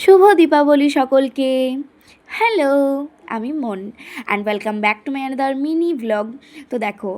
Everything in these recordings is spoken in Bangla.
শুভ দীপাবলি সকলকে। হ্যালো, আমি মন and welcome back to my another mini vlog. তো দেখো,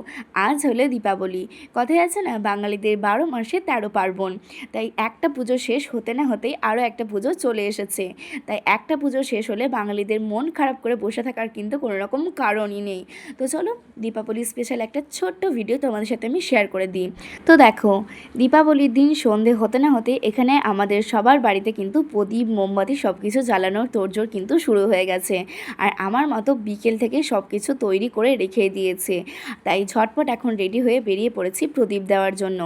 আজ হলো দীপাবলি। কথায় আছে না, বাঙালিদের 12 মাসে 13 পার্বণ। তাই একটা পুজো শেষ হতে না হতেই আরও একটা পুজো চলে এসেছে। তাই একটা পুজো শেষ হলে বাঙালিদের মন খারাপ করে বসে থাকার কিন্তু কোনো রকম কারণই নেই। তো চলো, দীপাবলি স্পেশাল একটা ছোট্ট ভিডিও তোমাদের সাথে আমি শেয়ার করে দিই। তো দেখো, দীপাবলির দিন সন্ধে হতে না হতে এখানে আমাদের সবার বাড়িতে কিন্তু প্রদীপ, মোমবাতি সব কিছু জ্বালানোর তোড়জোড় কিন্তু শুরু হয়ে গেছে। আর আমার মতো বিকেল থেকে সব কিছু তৈরি করে রেখে দিয়েছে। তাই ঝটপট এখন রেডি হয়ে বেরিয়ে পড়েছি প্রদীপ দেওয়ার জন্য।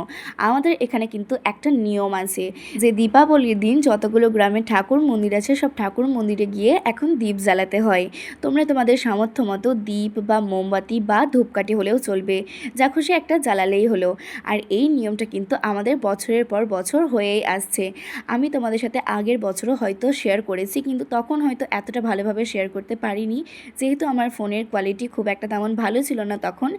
আমাদের এখানে কিন্তু একটা নিয়ম আছে যে দীপাবলির দিন যতগুলো গ্রামে ঠাকুর মন্দির আছে সব ঠাকুর মন্দিরে গিয়ে এখন দীপ জ্বালাতে হয়। তোমরা তোমাদের সামর্থ্য মতো দীপ বা মোমবাতি বা ধূপকাঠি হলেও চলবে, যা খুশি একটা জ্বালালেই হলো। আর এই নিয়মটা কিন্তু আমাদের বছরের পর বছর হয়েই আসছে। আমি তোমাদের সাথে আগের বছরও হয়তো শেয়ার করেছি, কিন্তু তখন হয়তো এতটা ভালোভাবে শেয়ার করতে পারিনি, যেহেতু আমার ফোনের কোয়ালিটি খুব একটা তেমন ভালো ছিল না তখন।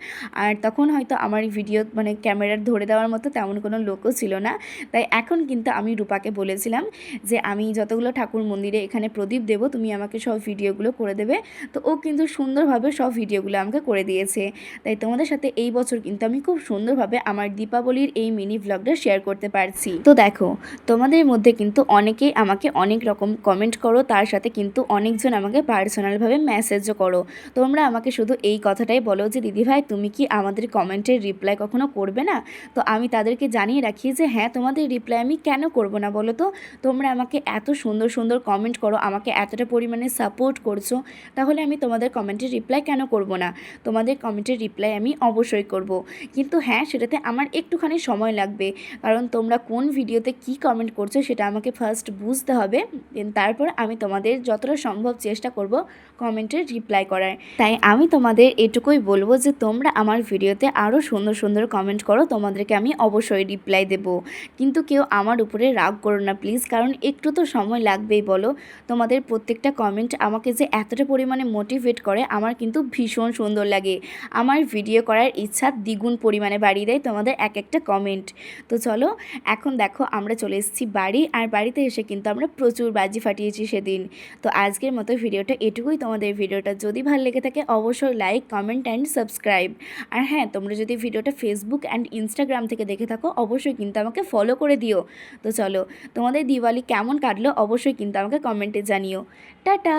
আর তখন হয়তো আমার ভিডিও ক্যামেরার ধরে দেওয়ার মতো তেমন কোনো লোকও ছিল না। তাই এখন কিন্তু আমি রূপাকে বলেছিলাম যে আমি যতগুলো ঠাকুর মন্দিরে এখানে প্রদীপ দেবো, তুমি আমাকে সব ভিডিওগুলো করে দেবে। তো ও কিন্তু সুন্দরভাবে সব ভিডিওগুলো আমাকে করে দিয়েছে। তাই তোমাদের সাথে এই বছর কিন্তু আমি খুব সুন্দরভাবে আমার দীপাবলির এই মিনি ভ্লগটা শেয়ার করতে পারছি। তো দেখো, তোমাদের মধ্যে কিন্তু অনেকেই আমাকে অনেক রকম কমেন্ট করো, তার সাথে কিন্তু অনেকজন আমাকে পার্সোনালভাবে মেসেজও করো। তোমরা আমাকে শুধু এই কথাটাই বলো যে দিদিভাই, তুমি কি আমাদের কমেন্টের রিপ্লাই কখনো করবে না? তো আমি তাদেরকে জানিয়ে রাখি যে হ্যাঁ, তোমাদের রিপ্লাই আমি কেন করব না বলো তো। তোমরা আমাকে এত সুন্দর সুন্দর কমেন্ট করো, আমাকে এতটা পরিমাণে সাপোর্ট করছো, তাহলে আমি তোমাদের কমেন্টের রিপ্লাই কেন করব না? তোমাদের কমেন্টের রিপ্লাই আমি অবশ্যই করব। কিন্তু হ্যাঁ, সেটাতে আমার একটুখানি সময় লাগবে, কারণ তোমরা কোন ভিডিওতে কি কমেন্ট করছো সেটা আমাকে ফার্স্ট বুঝতে হবে। দেন তারপর আমি তোমাদের যতটা সম্ভব চেষ্টা করব কমেন্টের রিপ্লাই করার। তাই আমি তোমাদের এটুকুই বলবো যে তোমরা আমার ভিডিওতে আরও সুন্দর সুন্দর কমেন্ট করো, তোমাদেরকে আমি অবশ্যই রিপ্লাই দেবো। কিন্তু কেউ আমার উপরে রাগ করো না প্লিজ, কারণ একটু তো সময় লাগবেই বলো। তোমাদের প্রত্যেকটা কমেন্ট আমাকে যে এতটা পরিমাণে মোটিভেট করে, আমার কিন্তু ভীষণ সুন্দর লাগে। আমার ভিডিও করার ইচ্ছা দ্বিগুণ পরিমাণে বাড়িয়ে দেয় তোমাদের এক একটা কমেন্ট। তো চলো, এখন দেখো আমরা চলে এসেছি বাড়ি, আর বাড়িতে এসে কিন্তু আমরা প্রচুর বাজি ফাটিয়েছি সেদিন। তো আজকের মতো ভিডিওটা এটুকুই। তোমাদের ভিডিওটা যদি ভালো লেগে থাকে অবশ্যই লাইক, কমেন্ট অ্যান্ড সাবস্ক্রাইব। আর হ্যাঁ, তোমরা যদি ভিডিওটা ফেসবুক অ্যান্ড ইনস্টাগ্রাম থেকে দেখে থাকো অবশ্যই কিন্তু আমাকে ফলো করে দিও। তো চলো, তোমাদের দিওয়ালি কেমন কাটলো অবশ্যই কিন্তু আমাকে কমেন্টে জানিও। টাটা।